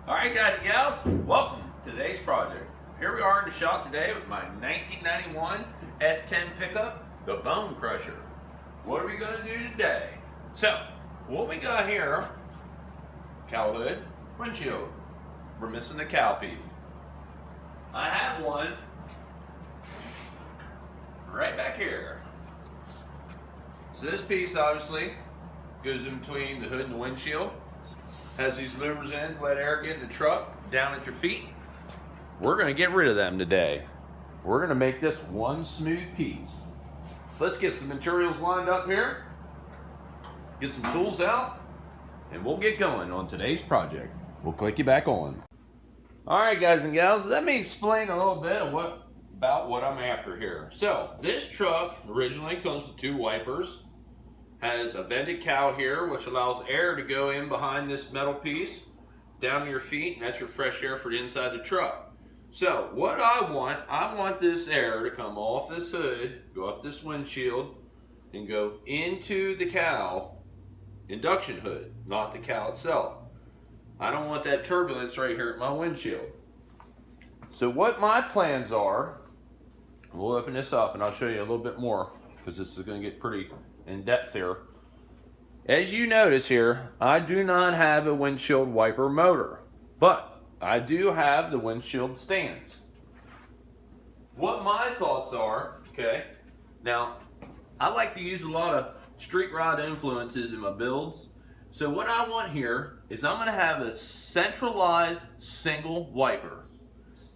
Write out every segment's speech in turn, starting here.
Alright guys and gals, welcome to today's project. Here we are in the shop today with my 1991 S10 pickup, the Bone Crusher. What are we going to do today? So, what we got here, cowl hood, windshield. We're missing the cowl piece. I have one right back here. So this piece obviously goes in between the hood and the windshield. Has these louvers in to let air get in the truck, down at your feet. We're going to get rid of them today. We're going to make this one smooth piece. So let's get some materials lined up here, get some tools out, and we'll get going on today's project. We'll click you back on. Alright guys and gals, let me explain a little bit of about what I'm after here. So this truck originally comes with two wipers. Has a vented cowl here, which allows air to go in behind this metal piece down to your feet, and that's your fresh air for the inside of the truck. So what I want this air to come off this hood, go up this windshield, and go into the cowl induction hood, not the cowl itself. I don't want that turbulence right here at my windshield. So what my plans are, we'll open this up and I'll show you a little bit more, because this is going to get pretty in depth here. As you notice here, I do not have a windshield wiper motor, but I do have the windshield stands. What my thoughts are, okay, now I like to use a lot of street rod influences in my builds. So what I want here is I'm going to have a centralized single wiper.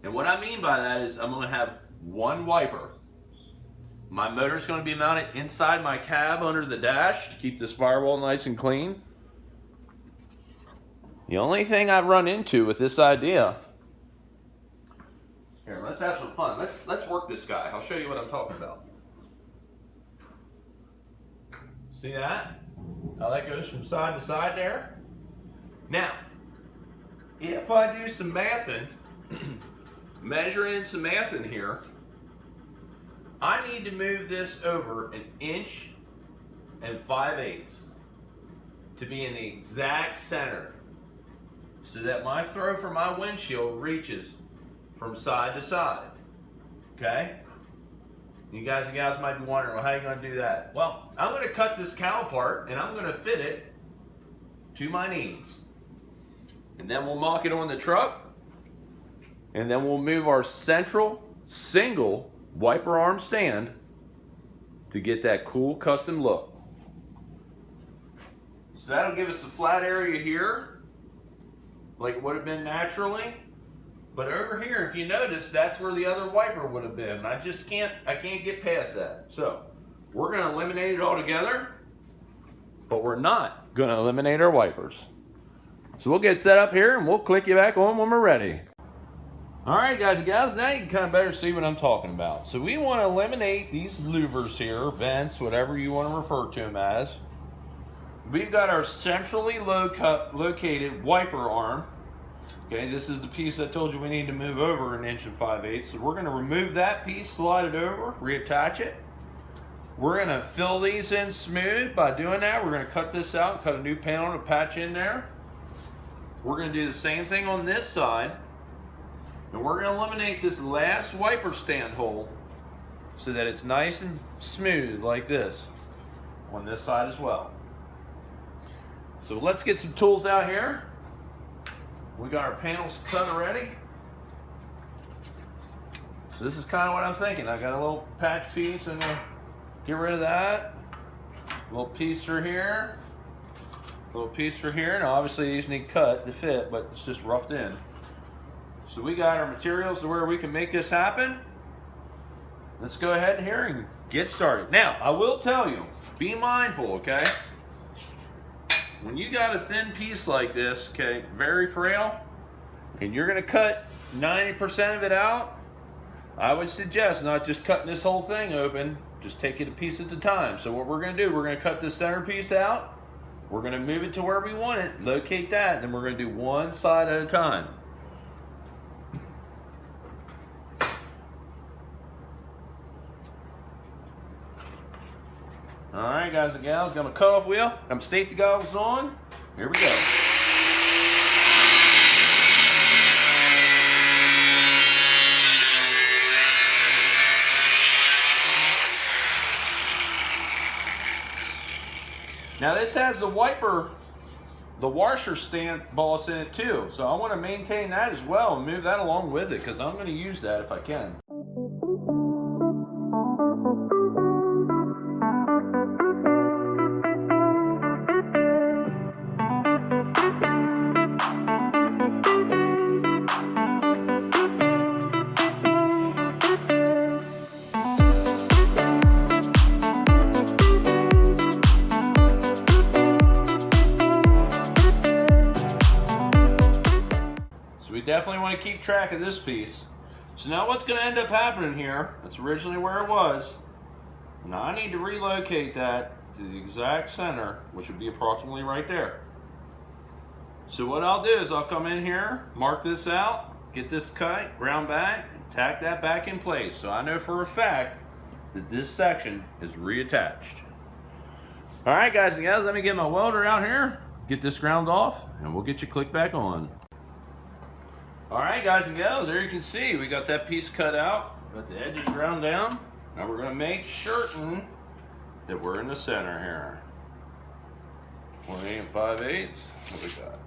And what I mean by that is I'm going to have one wiper. My motor is going to be mounted inside my cab under the dash to keep this firewall nice and clean. The only thing I've run into with this idea, here, let's have some fun. Let's work this guy. I'll show you what I'm talking about. See that? How that goes from side to side there? Now, if I do some mathing, measuring some mathing here, I need to move this over 1 5/8 inches to be in the exact center, so that my throw for my windshield reaches from side to side. Okay? You guys and gals might be wondering, well, how are you going to do that? Well, I'm going to cut this cowl part and I'm going to fit it to my needs. And then we'll mock it on the truck, and then we'll move our central single wiper arm stand to get that cool custom look. So that'll give us a flat area here, like it would have been naturally. But over here, if you notice, that's where the other wiper would have been. I can't get past that. So we're going to eliminate it altogether, but we're not going to eliminate our wipers. So we'll get set up here and we'll click you back on when we're ready. Alright guys and gals, now you can kind of better see what I'm talking about. So we want to eliminate these louvers here, vents, whatever you want to refer to them as. We've got our centrally located wiper arm. Okay, this is the piece I told you we need to move over 1 5/8 inches. So we're going to remove that piece, slide it over, reattach it. We're going to fill these in smooth. By doing that, we're going to cut this out, cut a new panel to patch in there. We're going to do the same thing on this side. And we're going to eliminate this last wiper stand hole so that it's nice and smooth like this on this side as well. So let's get some tools out here. We got our panels cut already. So this is kind of what I'm thinking. I got a little patch piece and we'll get rid of that. A little piece for here. A little piece for here. Now obviously these need cut to fit, but it's just roughed in. So we got our materials to where we can make this happen. Let's go ahead here and get started. Now, I will tell you, be mindful, okay? When you got a thin piece like this, okay, very frail, and you're gonna cut 90% of it out, I would suggest not just cutting this whole thing open, just take it a piece at a time. So what we're gonna do, we're gonna cut this center piece out, we're gonna move it to where we want it, locate that, and then we're gonna do one side at a time. Alright guys and gals, got my cutoff wheel, got my safety goggles on. Here we go. Now this has the wiper, the washer stand boss in it too. So I want to maintain that as well and move that along with it because I'm going to use that if I can. We definitely want to keep track of this piece. So now what's going to end up happening here, that's originally where it was. Now I need to relocate that to the exact center, which would be approximately right there. So what I'll do is I'll come in here, mark this out, get this cut, round back, and tack that back in place. So I know for a fact that this section is reattached. All right, guys and gals, let me get my welder out here, get this ground off, and we'll get you clicked back on. All right, guys and gals, there you can see we got that piece cut out, got the edges ground down. Now we're going to make certain that we're in the center here. 1 5/8. What we got?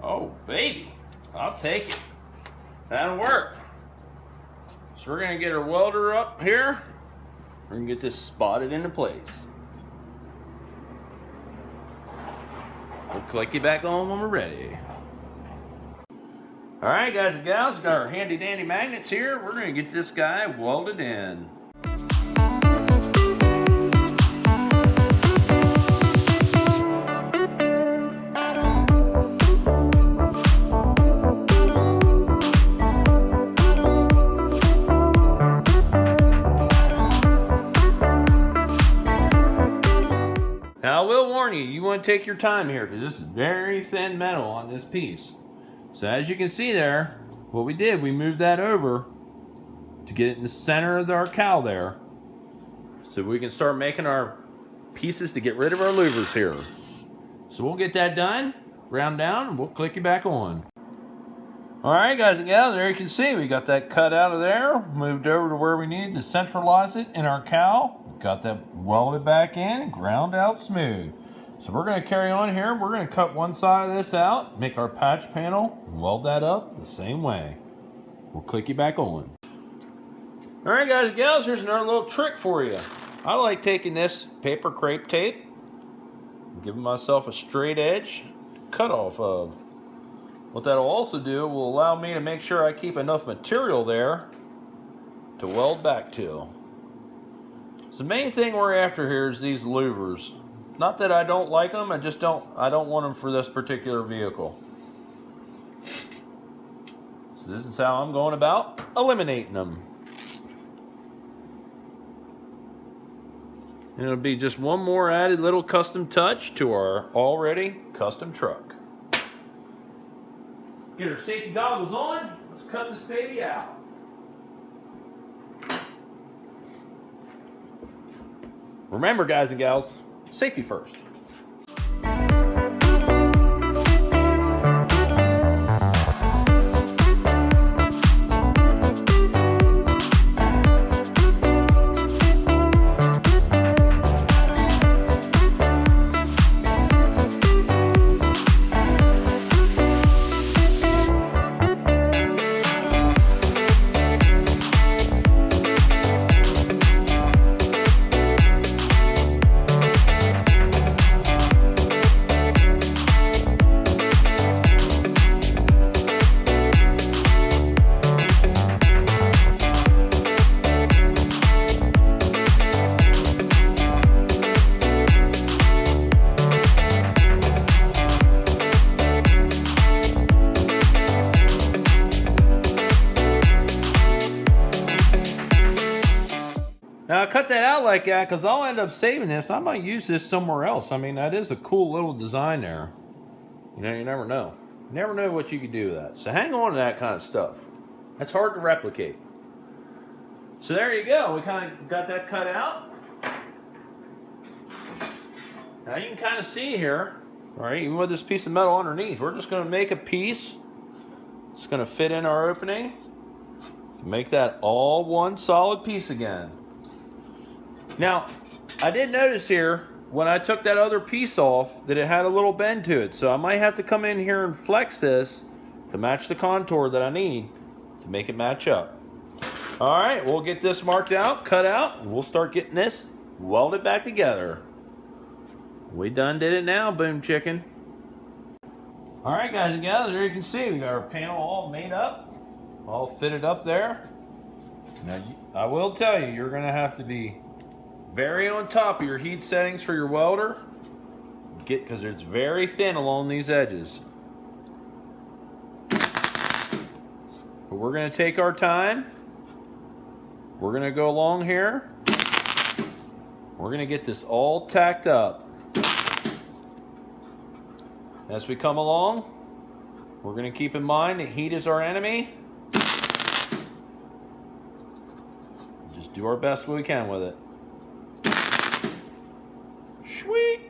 Oh, baby, I'll take it. That'll work. So we're going to get our welder up here. We're going to get this spotted into place. We'll click you back on when we're ready. All right, guys and gals, got our handy dandy magnets here. We're going to get this guy welded in. Now, I will warn you, you want to take your time here because this is very thin metal on this piece. So as you can see there, what we did, we moved that over to get it in the center of our cowl there. So we can start making our pieces to get rid of our louvers here. So we'll get that done, round down, and we'll click you back on. All right, guys and gals, there you can see we got that cut out of there, moved over to where we need to centralize it in our cowl. Got that welded back in and ground out smooth. So we're going to carry on here. We're going to cut one side of this out, make our patch panel, and weld that up the same way. We'll click you back on. All right, guys and gals, here's another little trick for you. I like taking this paper crepe tape, and giving myself a straight edge to cut off of. What that'll also do will allow me to make sure I keep enough material there to weld back to. So the main thing we're after here is these louvers. Not that I don't like them, I don't want them for this particular vehicle. So this is how I'm going about eliminating them. And it'll be just one more added little custom touch to our already custom truck. Get our safety goggles on, let's cut this baby out. Remember, guys and gals, safety first. Now I cut that out like that because I'll end up saving this. I might use this somewhere else. I mean, that is a cool little design there. You know, you never know. You never know what you can do with that. So hang on to that kind of stuff. That's hard to replicate. So there you go. We kind of got that cut out. Now you can kind of see here, all right, even with this piece of metal underneath, we're just going to make a piece. It's going to fit in our opening to make that all one solid piece again. Now, I did notice here when I took that other piece off that it had a little bend to it. So I might have to come in here and flex this to match the contour that I need to make it match up. All right, we'll get this marked out, cut out, and we'll start getting this welded back together. We done did it now, Boom Chicken. All right, guys and gals, there you can see we got our panel all made up, all fitted up there. Now, I will tell you, you're gonna have to be very on top of your heat settings for your welder, because it's very thin along these edges. But we're gonna take our time. We're gonna go along here. We're gonna get this all tacked up. As we come along, we're gonna keep in mind that heat is our enemy. Just do our best we can with it. Sweet.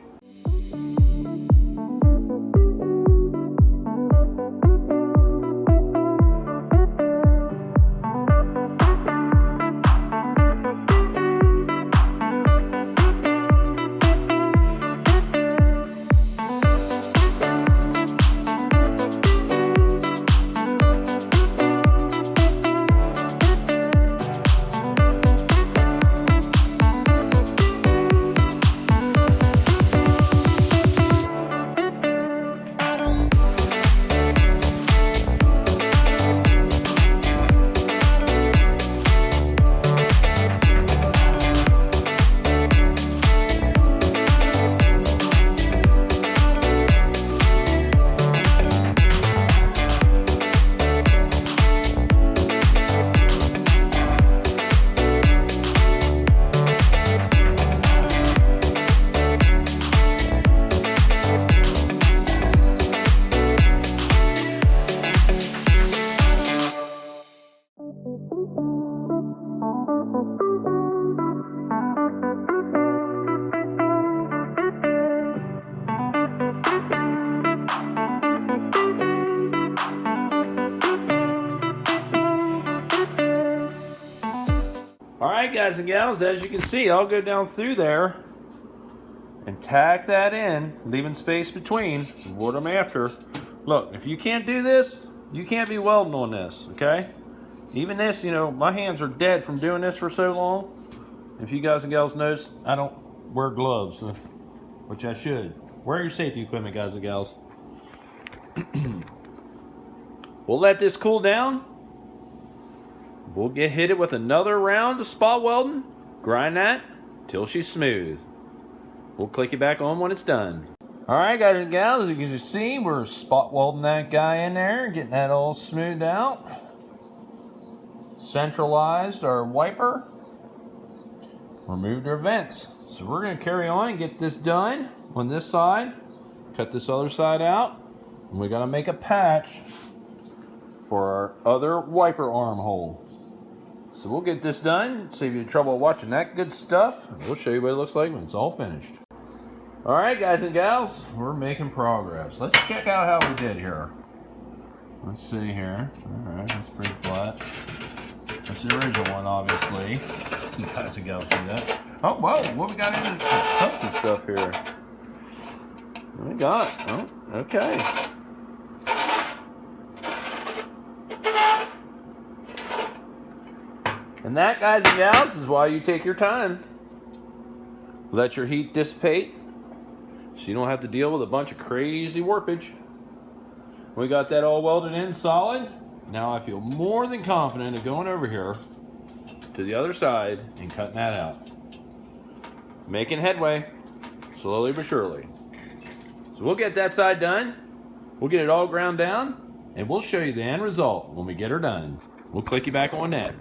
Alright guys and gals, as you can see, I'll go down through there and tack that in, leaving space between what I'm after. Look, if you can't do this, you can't be welding on this, okay? Even this, you know, my hands are dead from doing this for so long. If you guys and gals notice, I don't wear gloves, which I should. Wear your safety equipment, guys and gals. We'll let this cool down. We'll hit it with another round of spot welding. Grind that till she's smooth. We'll click it back on when it's done. Alright guys and gals, as you can see, we're spot welding that guy in there, getting that all smoothed out. Centralized our wiper. Removed our vents. So we're going to carry on and get this done on this side. Cut this other side out. And we got to make a patch for our other wiper arm hole. So we'll get this done, save you the trouble of watching that good stuff, and we'll show you what it looks like when it's all finished. Alright guys and gals, we're making progress. Let's check out how we did here. Let's see here. Alright, that's pretty flat. That's the original one, obviously. You guys and gals see that. Oh, whoa, what we got in the custom stuff here? What we got? Oh, okay. And that, guys and gals, is why you take your time. Let your heat dissipate so you don't have to deal with a bunch of crazy warpage. We got that all welded in solid. Now I feel more than confident of going over here to the other side and cutting that out. Making headway, slowly but surely. So we'll get that side done. We'll get it all ground down, and we'll show you the end result when we get her done. We'll click you back on that.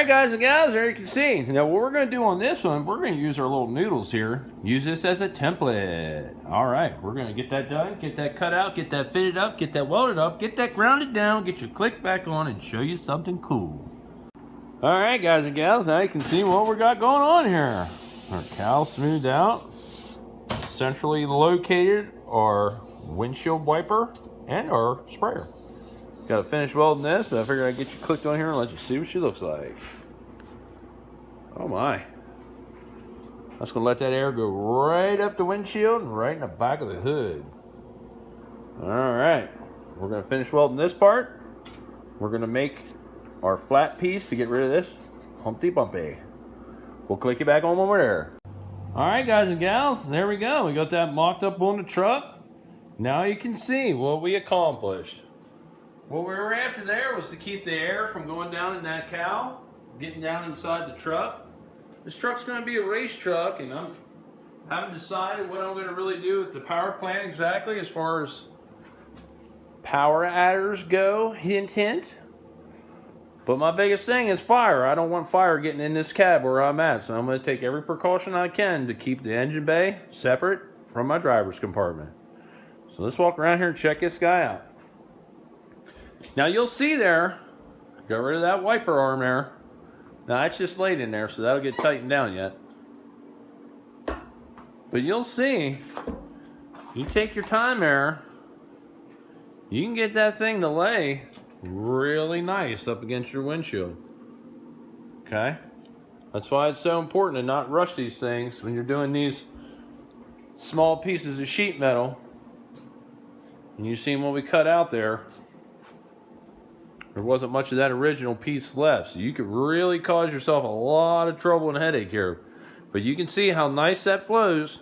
Alright guys and gals, there you can see. Now what we're going to do on this one, we're going to use our little noodles here. Use this as a template. Alright, we're going to get that done, get that cut out, get that fitted up, get that welded up, get that grounded down, get your click back on and show you something cool. Alright guys and gals, now you can see what we got going on here. Our cowl smoothed out, centrally located our windshield wiper and our sprayer. Got to finish welding this, but I figured I'd get you clicked on here and let you see what she looks like. Oh my. That's going to let that air go right up the windshield and right in the back of the hood. Alright. We're going to finish welding this part. We're going to make our flat piece to get rid of this Humpty Bumpy. We'll click you back on when we're there. Alright guys and gals, there we go. We got that mocked up on the truck. Now you can see what we accomplished. What we were after there was to keep the air from going down in that cowl, getting down inside the truck. This truck's going to be a race truck, and I haven't decided what I'm going to really do with the power plant exactly as far as power adders go, hint hint. But my biggest thing is fire. I don't want fire getting in this cab where I'm at, so I'm going to take every precaution I can to keep the engine bay separate from my driver's compartment. So let's walk around here and check this guy out. Now you'll see there, got rid of that wiper arm there. Now that's just laid in there, so that'll get tightened down yet. But you'll see, you take your time there, you can get that thing to lay really nice up against your windshield. Okay? That's why it's so important to not rush these things when you're doing these small pieces of sheet metal. And you see what we cut out there. There wasn't much of that original piece left, so you could really cause yourself a lot of trouble and headache here. But you can see how nice that flows,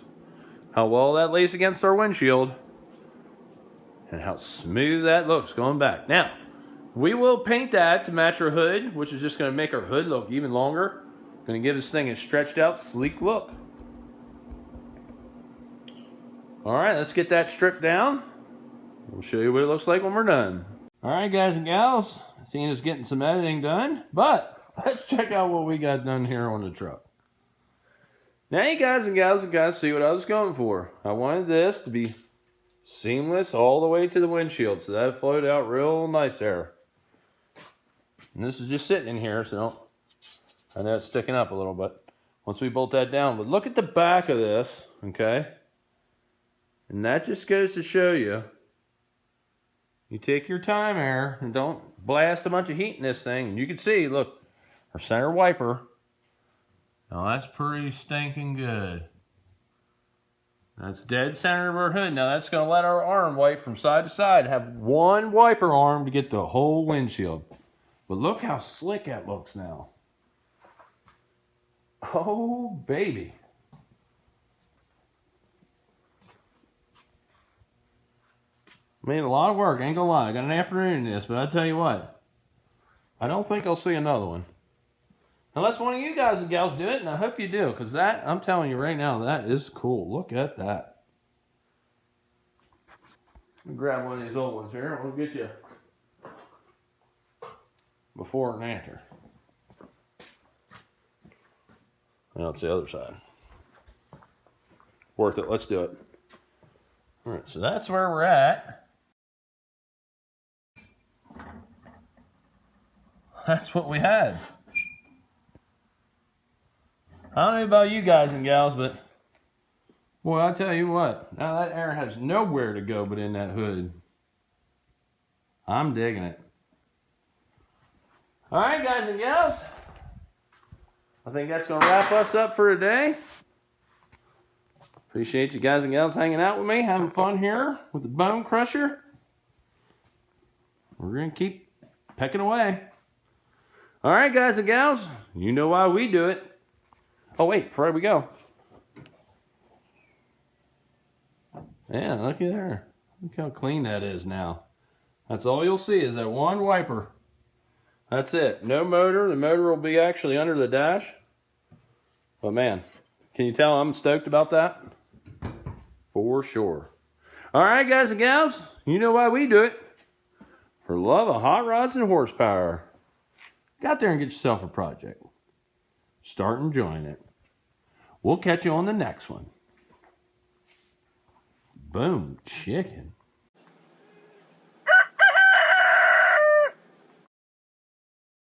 how well that lays against our windshield, and how smooth that looks going back. Now, we will paint that to match our hood, which is just going to make our hood look even longer. Going to give this thing a stretched out, sleek look. Alright, let's get that stripped down. We'll show you what it looks like when we're done. Alright guys and gals, seeing us getting some editing done, but let's check out what we got done here on the truck. Now you guys and gals have got to see what I was going for. I wanted this to be seamless all the way to the windshield, so that flowed out real nice there. And this is just sitting in here, so I know it's sticking up a little bit once we bolt that down. But look at the back of this, okay? And that just goes to show you, you take your time there and don't blast a bunch of heat in this thing. And you can see, look, our center wiper. Now that's pretty stinking good. That's dead center of our hood. Now that's going to let our arm wipe from side to side. Have one wiper arm to get the whole windshield. But look how slick that looks now. Oh, baby. Made a lot of work, ain't gonna lie. I got an afternoon in this, but I tell you what, I don't think I'll see another one. Unless one of you guys and gals do it, and I hope you do, because that, I'm telling you right now, that is cool. Look at that. Let me grab one of these old ones here, and we'll get you before and after. Now it's the other side. Worth it, let's do it. Alright, so that's where we're at. That's what we had. I don't know about you guys and gals, but boy, I'll tell you what, now that air has nowhere to go but in that hood. I'm digging it. Alright guys and gals, I think that's going to wrap us up for today. Appreciate you guys and gals hanging out with me, having fun here with the bone crusher. We're going to keep pecking away. Alright guys and gals, you know why we do it. Oh wait, before we go. Yeah, looky there. Look how clean that is now. That's all you'll see is that one wiper. That's it. No motor. The motor will be actually under the dash. But man, can you tell I'm stoked about that? For sure. Alright guys and gals, you know why we do it. For love of hot rods and horsepower. Get out there and get yourself a project. Start enjoying it. We'll catch you on the next one. Boom chicken.